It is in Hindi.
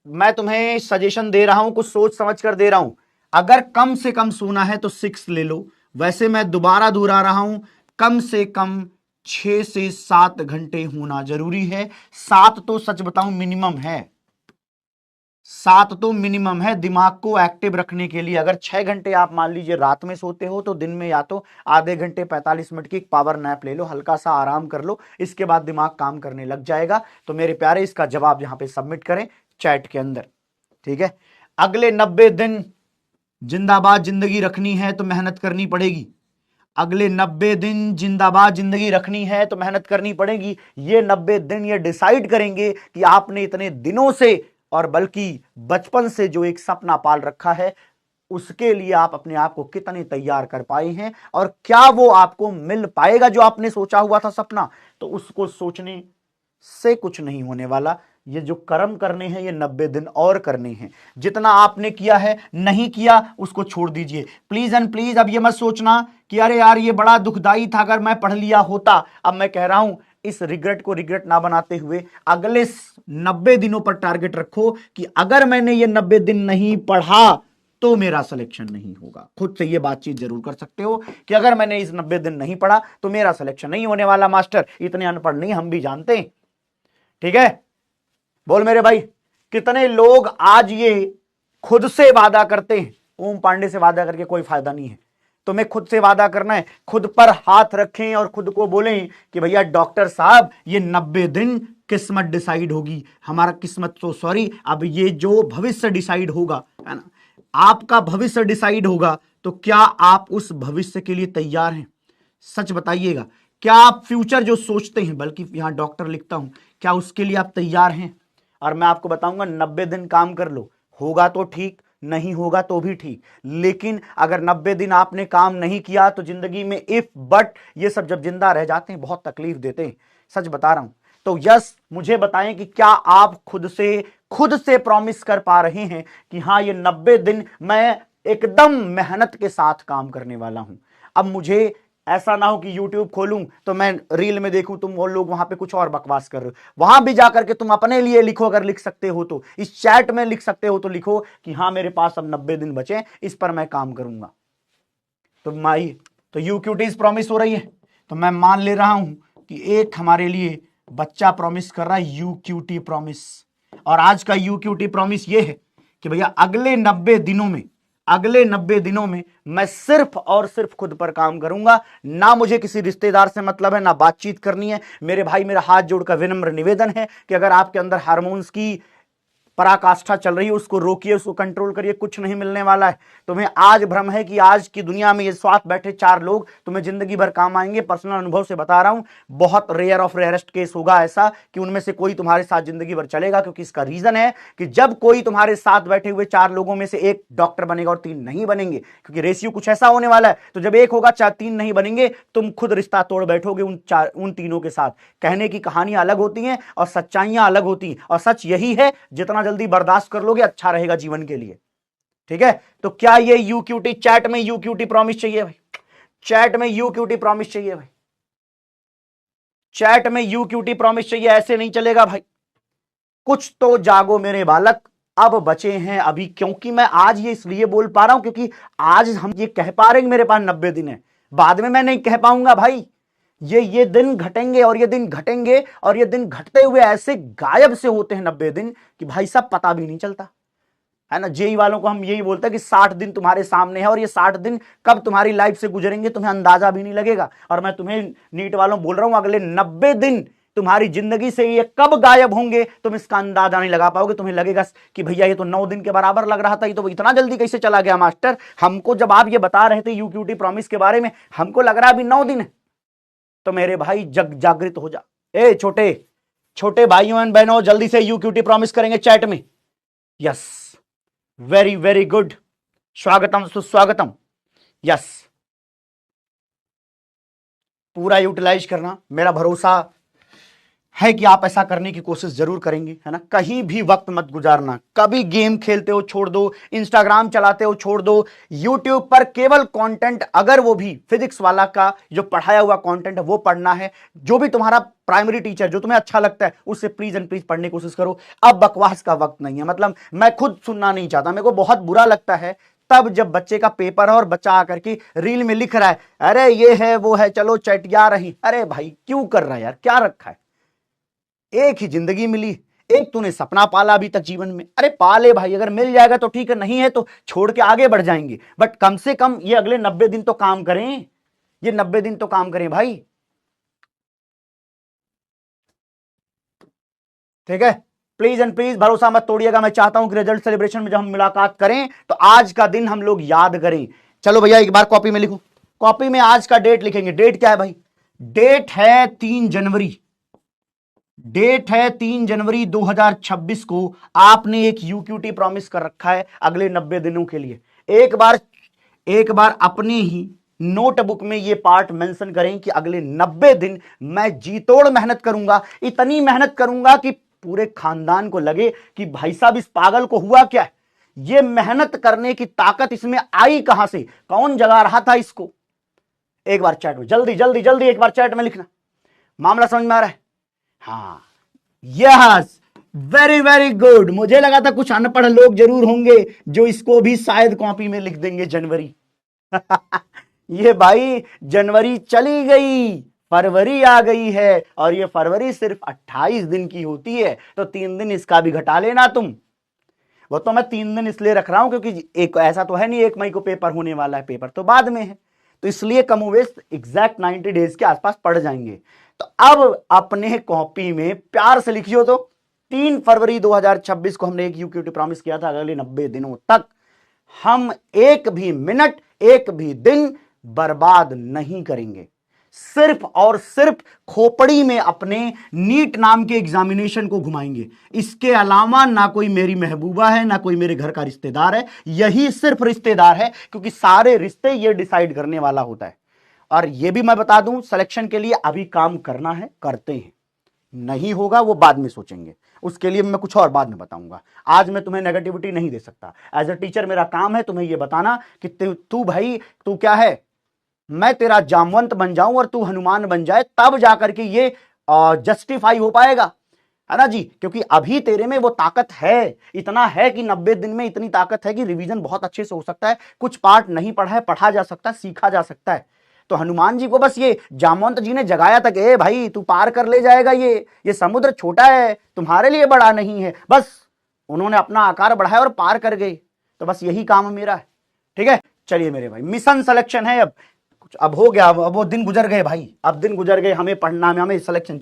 मैं तुम्हें सजेशन दे रहा हूं, कुछ सोच समझ कर दे रहा हूं। अगर कम से कम सोना है तो 6 ले लो। वैसे मैं दोबारा दोहरा रहा हूं, कम से कम 6 से 7 घंटे होना जरूरी है। 7 तो सच बताऊं मिनिमम है, 7 तो मिनिमम है दिमाग को एक्टिव रखने के लिए। अगर 6 घंटे आप मान लीजिए रात में सोते हो तो दिन में या तो आधे घंटे 45 मिनट की पावर नैप ले लो, हल्का सा आराम कर लो, इसके बाद दिमाग काम करने लग जाएगा। तो मेरे प्यारे इसका जवाब यहां पे सबमिट करें चैट के अंदर, ठीक है। अगले 90 दिन जिंदाबाद जिंदगी रखनी है तो मेहनत करनी पड़ेगी। अगले 90 दिन जिंदाबाद जिंदगी रखनी है तो मेहनत करनी पड़ेगी। ये 90 दिन ये डिसाइड करेंगे कि आपने इतने दिनों से और बल्कि बचपन से जो एक सपना पाल रखा है उसके लिए आप अपने आप को कितने तैयार कर पाए हैं और क्या वो आपको मिल पाएगा जो आपने सोचा हुआ था सपना। तो उसको सोचने से कुछ नहीं होने वाला। ये जो कर्म करने हैं ये 90 दिन और करने हैं। जितना आपने किया है नहीं किया उसको छोड़ दीजिए प्लीज एंड प्लीज। अब ये मत सोचना कि अरे यार ये बड़ा दुखदाई था अगर मैं पढ़ लिया होता। अब मैं कह रहा हूं इस रिग्रेट को रिग्रेट ना बनाते हुए अगले 90 दिनों पर टारगेट रखो कि अगर मैंने ये 90 दिन नहीं पढ़ा तो मेरा सिलेक्शन नहीं होगा। खुद से ये बातचीत जरूर कर सकते हो कि अगर मैंने इस 90 दिन नहीं पढ़ा तो मेरा सिलेक्शन नहीं होने वाला। मास्टर इतने अनपढ़ नहीं, हम भी जानते हैं, ठीक है। बोल मेरे भाई, कितने लोग आज ये खुद से वादा करते हैं। ओम पांडे से वादा करके कोई फायदा नहीं है। तुम्हें खुद से वादा करना है, खुद पर हाथ रखें और खुद को बोलें कि भैया डॉक्टर साहब ये 90 दिन किस्मत डिसाइड होगी। हमारा किस्मत तो सॉरी, अब ये जो भविष्य डिसाइड होगा है ना, आपका भविष्य डिसाइड होगा। तो क्या आप उस भविष्य के लिए तैयार हैं? सच बताइएगा, क्या आप फ्यूचर जो सोचते हैं, बल्कि यहां डॉक्टर लिखता हूं, क्या उसके लिए आप तैयार हैं? और मैं आपको बताऊंगा 90 दिन काम कर लो, होगा तो ठीक, नहीं होगा तो भी ठीक। लेकिन अगर 90 दिन आपने काम नहीं किया तो जिंदगी में इफ बट ये सब जब जिंदा रह जाते हैं बहुत तकलीफ देते हैं, सच बता रहा हूं। तो यस, मुझे बताएं कि क्या आप खुद से प्रॉमिस कर पा रहे हैं कि हाँ ये 90 दिन मैं एकदम मेहनत के साथ काम करने वाला हूं। अब मुझे ऐसा ना हो कि YouTube खोलूं तो मैं रील में देखूं तुम और लोग वहां पे कुछ और बकवास कर रहे हो। वहां भी जाकर के तुम अपने लिए लिखो, अगर लिख सकते हो तो इस चैट में लिख सकते हो तो लिखो कि हाँ मेरे पास अब 90 दिन बचे, इस पर मैं काम करूंगा। तो यूक्यूटीज प्रॉमिस हो रही है। तो मैं मान ले रहा हूं कि एक हमारे लिए बच्चा प्रॉमिस कर रहा है यूक्यूटी प्रॉमिस। और आज का यूक्यूटी प्रॉमिस ये है कि भैया अगले 90 दिनों में मैं सिर्फ और सिर्फ खुद पर काम करूंगा। ना मुझे किसी रिश्तेदार से मतलब है, ना बातचीत करनी है। मेरे भाई, मेरा हाथ जोड़कर विनम्र निवेदन है कि अगर आपके अंदर हार्मोन्स की पराकाष्ठा चल रही है उसको रोकिए, उसको कंट्रोल करिए, कुछ नहीं मिलने वाला है। तुम्हें आज भ्रम है कि आज की दुनिया में ये साथ बैठे 4 लोग तुम्हें जिंदगी भर काम आएंगे। पर्सनल अनुभव से बता रहा हूं, बहुत रेयर ऑफ रेयरेस्ट केस होगा ऐसा कि उनमें से कोई तुम्हारे साथ जिंदगी भर चलेगा। क्योंकि इसका रीजन है कि जब कोई तुम्हारे साथ बैठे हुए 4 लोगों में से एक डॉक्टर बनेगा और 3 नहीं बनेंगे, क्योंकि रेशियो कुछ ऐसा होने वाला है। तो जब एक होगा 3 नहीं बनेंगे, तुम खुद रिश्ता तोड़ बैठोगे उन तीनों के साथ। कहने की कहानियां अलग होती हैं और सच्चाइयां अलग होती हैं, और सच यही है जितना जल्दी बर्दाश्त कर लोगे अच्छा रहेगा जीवन के लिए, ठीक है। तो क्या ये यूक्यूटी चैट में यूक्यूटी प्रॉमिस चाहिए भाई? चैट में यूक्यूटी प्रॉमिस चाहिए भाई? चैट में यूक्यूटी प्रॉमिस चाहिए? ऐसे नहीं चलेगा भाई। कुछ तो जागो मेरे बालक, अब बचे हैं अभी। क्योंकि मैं आज ये इसलिए बोल पा रहा हूं क्योंकि आज हम ये कह पा रहे हैं मेरे पास 90 दिन है, बाद में मैं नहीं कह पाऊंगा भाई। ये दिन घटेंगे और ये दिन घटेंगे और ये दिन घटते हुए ऐसे गायब से होते हैं 90 दिन कि भाई साहब पता भी नहीं चलता है ना। जेई वालों को हम यही बोलते हैं कि 60 दिन तुम्हारे सामने है और ये 60 दिन कब तुम्हारी लाइफ से गुजरेंगे तुम्हें अंदाजा भी नहीं लगेगा। और मैं तुम्हें नीट वालों बोल रहा हूं अगले 90 दिन तुम्हारी जिंदगी से ये कब गायब होंगे तुम इसका अंदाजा नहीं लगा पाओगे। तुम्हें लगेगा कि भैया ये तो 9 दिन के बराबर लग रहा था, ये तो इतना जल्दी कैसे चला गया मास्टर। हमको जब आप ये बता रहे थे यूक्यूटी प्रॉमिस के बारे में, हमको लग रहा है अभी 9 दिन है। तो मेरे भाई जागृत हो जा। ए छोटे छोटे भाइयों एंड बहनों, जल्दी से यूक्यूटी प्रॉमिस करेंगे चैट में। यस, वेरी वेरी गुड, स्वागतम सुस्वागतम। यस, पूरा यूटिलाइज करना। मेरा भरोसा है कि आप ऐसा करने की कोशिश जरूर करेंगे, है ना। कहीं भी वक्त मत गुजारना, कभी गेम खेलते हो छोड़ दो, इंस्टाग्राम चलाते हो छोड़ दो, यूट्यूब पर केवल कंटेंट, अगर वो भी फिजिक्स वाला का जो पढ़ाया हुआ कंटेंट है वो पढ़ना है, जो भी तुम्हारा प्राइमरी टीचर जो तुम्हें अच्छा लगता है उससे प्लीज एंड प्लीज पढ़ने की कोशिश करो। अब बकवास का वक्त नहीं है, मतलब मैं खुद सुनना नहीं चाहता, मेरे को बहुत बुरा लगता है तब जब बच्चे का पेपर है और बच्चा आकर के रील में लिख रहा है अरे ये है वो है, चलो चटिया रही। अरे भाई क्यों कर रहा है यार, क्या रखा है, एक ही जिंदगी मिली, एक तूने सपना पाला अभी तक जीवन में, अरे पाले भाई, अगर मिल जाएगा तो ठीक है, नहीं है तो छोड़ के आगे बढ़ जाएंगे, बट कम से कम ये अगले 90 दिन तो काम करें, ये 90 दिन तो काम करें भाई, ठीक है। प्लीज एंड प्लीज भरोसा मत तोड़िएगा, मैं चाहता हूं कि रिजल्ट सेलिब्रेशन में जब हम मुलाकात करें तो आज का दिन हम लोग याद करें। चलो भैया एक बार कॉपी में लिखो, कॉपी में आज का डेट लिखेंगे। डेट क्या है भाई, डेट है 3 जनवरी, डेट है 3 जनवरी 2026 को आपने एक यूक्यूटी प्रॉमिस कर रखा है अगले 90 दिनों के लिए। एक बार अपने ही नोटबुक में ये पार्ट मेंशन करें कि अगले 90 दिन मैं जी तोड़ मेहनत करूंगा, इतनी मेहनत करूंगा कि पूरे खानदान को लगे कि भाई साहब इस पागल को हुआ क्या है, ये मेहनत करने की ताकत इसमें आई कहां से, कौन जगा रहा था इसको। एक बार चैट में जल्दी जल्दी जल्दी एक बार चैट में लिखना, मामला समझ में आ रहा है। हाँ यस, वेरी वेरी गुड, मुझे लगा था कुछ अनपढ़ लोग जरूर होंगे जो इसको भी शायद कॉपी में लिख देंगे जनवरी। ये भाई जनवरी चली गई, फरवरी आ गई है, और ये फरवरी सिर्फ 28 दिन की होती है, तो 3 दिन इसका भी घटा लेना तुम। वो तो मैं 3 दिन इसलिए रख रहा हूं क्योंकि एक ऐसा तो है नहीं 1 मई को पेपर होने वाला है, पेपर तो बाद में है, तो इसलिए कमोवेश एग्जैक्ट 90 डेज के आसपास पड़ जाएंगे। तो अब अपने कॉपी में प्यार से लिखियो तो 3 फरवरी 2026 को हमने एक यूक्यूटी प्रॉमिस किया था अगले 90 दिनों तक हम एक भी मिनट एक भी दिन बर्बाद नहीं करेंगे, सिर्फ और सिर्फ खोपड़ी में अपने नीट नाम के एग्जामिनेशन को घुमाएंगे। इसके अलावा ना कोई मेरी महबूबा है, ना कोई मेरे घर का रिश्तेदार है, यही सिर्फ रिश्तेदार है, क्योंकि सारे रिश्ते ये डिसाइड करने वाला होता है। और ये भी मैं बता दूं, सिलेक्शन के लिए अभी काम करना है, करते हैं, नहीं होगा वो बाद में सोचेंगे, उसके लिए मैं कुछ और बाद में बताऊंगा। आज मैं तुम्हें नेगेटिविटी नहीं दे सकता, एज अ टीचर मेरा काम है तुम्हें ये बताना कि तू भाई तू क्या है, मैं तेरा जामवंत बन जाऊं और तू हनुमान बन जाए, तब जाकर के ये जस्टिफाई हो पाएगा, है ना जी। क्योंकि अभी तेरे में वो ताकत है, इतना है कि 90 दिन में इतनी ताकत है कि रिवीजन बहुत अच्छे से हो सकता है, कुछ पार्ट नहीं पढ़ा है पढ़ा जा सकता है, सीखा जा सकता है। तो हनुमान जी को बस ये जामवंत जी ने जगाया था कि ए भाई तू पार कर ले जाएगा, ये समुद्र छोटा है तुम्हारे लिए बड़ा नहीं है, बस उन्होंने अपना आकार बढ़ाया और पार कर गए। तो बस यही काम मेरा है, ठीक है। चलिए मेरे भाई मिशन सिलेक्शन है, अब कुछ अब हो गया, अब वो दिन गुजर गए भाई, अब दिन गुजर गए, हमें पढ़ना में, हमें सिलेक्शन